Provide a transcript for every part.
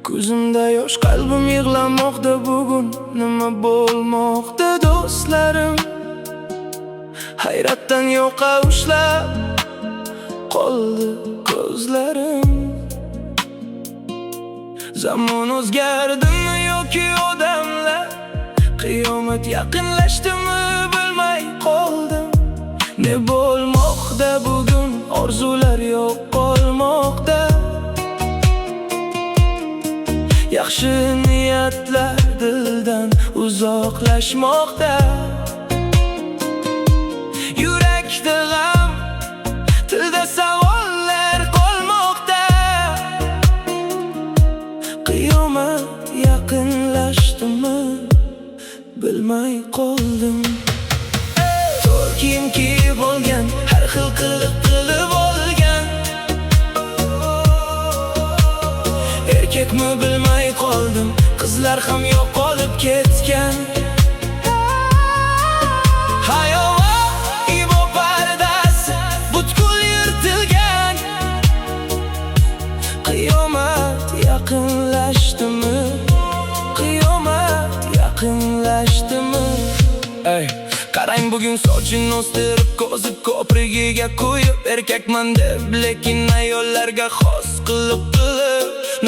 Ko'zimda yosh, qalbim yig'lamoqda bugun. Nima bo'lmoqda do'stlarim? Hayratdan yo'qa ushlab qoldi ko'zlarim. Zamon o'zgardimi yoki odamlar? Qiyomat yaqinlashdimi bilmay qoldim. Ne bo'lmoqda bugun? Orzular yo'q qolmoqda. Yaxshi niyatlar dildan uzoqlashmoqda. Yurakda g'am, tilda savollar qolmoqda. Qiyomat yaqinlashdimi bilmay qoldim. To'r kiyim kiyib olgan, har xil qilib olgan. Erkakmi bilmay qoldim, qizlar ham yo'qolib ketgan. Hayot ibo pardasi butkul yirtilgan. Qiyomat yaqinlashdimi? Qiyomat yaqinlashdimi? Ey, qarang bugun sochini o'stirib, ko'zi ko'prigiga qo'yib. Erkakman deb, lekin ayollarga xos qilib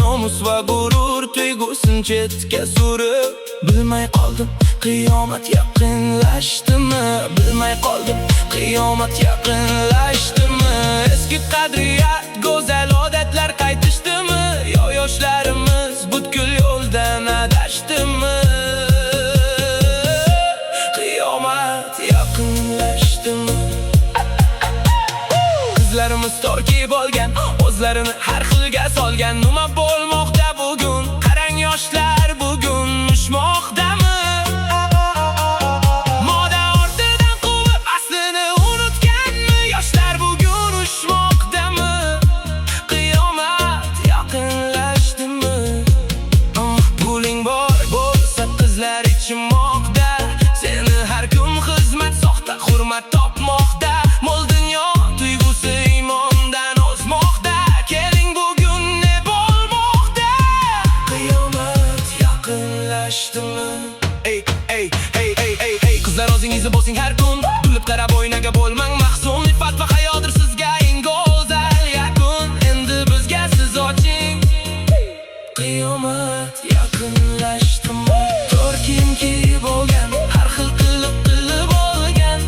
nomus va g'urur tuyg'usin chetga surib. Bilmay qoldim, qiyomat yaqinlashdimi? Bilmay qoldim, qiyomat yaqinlashdimi? Eski qadriyat, go'zal odatlar qaytishdimi? Yo yoshlarimiz butkul yo'ldan adashdimi? Qiyomat yaqinlashdimi? Qizlarimiz to'r kiyib olgan, o'zlarini har xilga solgan. Nima bo'lmoqda bugun? Qarang yoshlar bugun mushmoqdami? Moda ortidan quvib aslini unutganmi? Yoshlar bugun ushmoqdami? Qiyomat yaqinlashdimi? Puling bor bo'lsa qizlar ichmoqda. Seni har kun xizmat, soxta hurmat topmoqda. Mol dunyo tuyg'usi imondan o'zmoqda. Keling bugun ne bo'lmoqda? Qiyomat yaqinlashdimi? Ey, ey, ey, ey, ey, ey. Qizlar o'zingizni bosing har kun. Kulib qarab o'ynaga bo'lmang mahzun. Ifat va hayodir sizga eng go'zal yakun. Endi bizga siz oching. Qiyomat yaqinlashdimi? To'r kiyim kiyib olgan, har xil qilib olgan.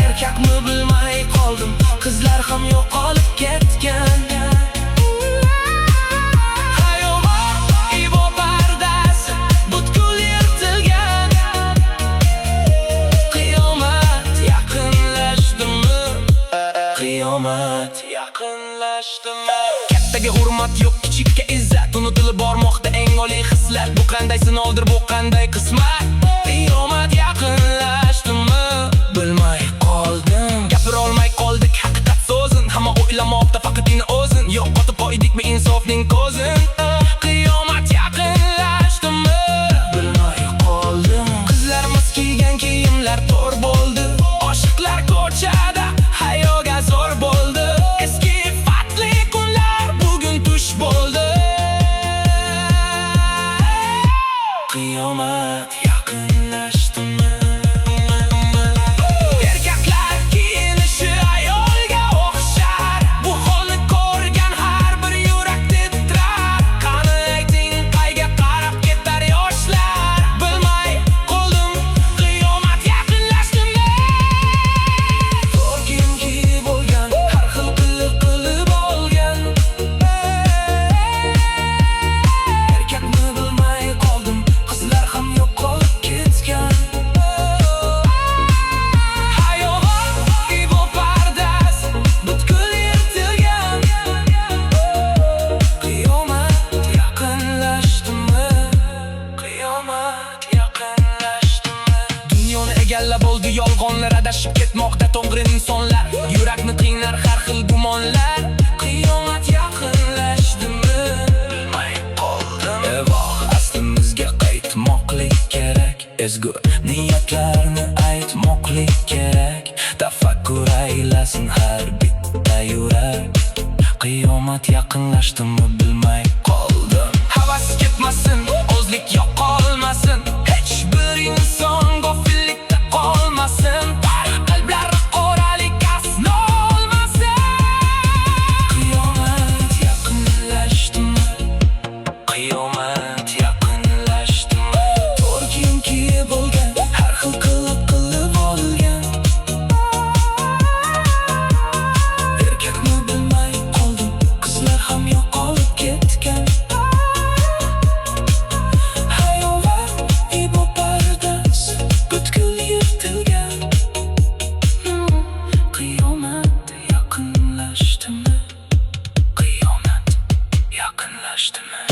Erkakmi bilmay qoldim, qizlar ham yo'qolib ketgan. Hayot ibo pardasi butkul yirtilgan. Qiyomat yaqinlashdimi? Qiyomat yaqinlashdimi? Kattaga hurmat yo'q, kichikka izzat. Unutilib bormoqda eng oliy hislar. Bu qanday sinovdir, bu qanday qismat? Qiyomat yaqinlashdimi? Bilmay qoldim. Gapira olmay qoldik haqiqat so'zin. Hamma o'ylamoqda faqatgina o'zin. Yo'qotib qo'ydikmi insofning ko'zin? Qiyomat yaqinlashdimi? Bilmay qoldim. Qizlarimiz kiygan kiyimlar to'r bo'ldi. Oshiqlar ko'chada hayoga zo'r bo'ldi. Eski fatli kunlar bugun tush bo'ldi. Qiyomat yaqinlashdimi? Erkaklar kiyinishi ayolga o'xshar. Bu holni ko'rgan har bir yurak titrar. Qani ayting, qayga qarab ketar yoshlar? Bilmay qoldim, qiyomat yaqinlashdimi? To'r kiyim kiyib olgan, har xil qilib olgan. Erkakmi bilmay qoldim, qizlar ham yo'qolib ketgan. Hayot ibo pardasi butkul yirtilgan. Qiyomat yaqinlashdimi? Qiyomat yaqinlashdimi? Dunyoni egallab oldi yolg'onlar, adashib ketmoqda to'g'ri insonlar. Yurakni qiynar har xil gumonlar. Qiyomat yaqinlashdimi? Bilmay qoldim. Evoh, aslimizga qaytmoqlik kerak. Ezgu niyatlarni aytmoqlik kerak. Tafakkur aylasin har bitta yurak. qiyomat yaqinlashdimi bilmay qoldim. Havas ketmasin, o'zlik yo'qolmasin, hech bir inson g'ofillikda qolmasin. Qalblar qoralik aslo olmasin. Qiyomat yaqinlashdimi? Qiyomat yaqinlashdimi? To'rt kiyim kiyib olgan, har xil qilib olgan. Erkakmi bilmay qoldim, qizlar ham yo'qolib ketgan. Hayollar ibodat butkul yirtilgan. Qiyomat yaqinlashdimi? Qiyomat yaqinlashdimi?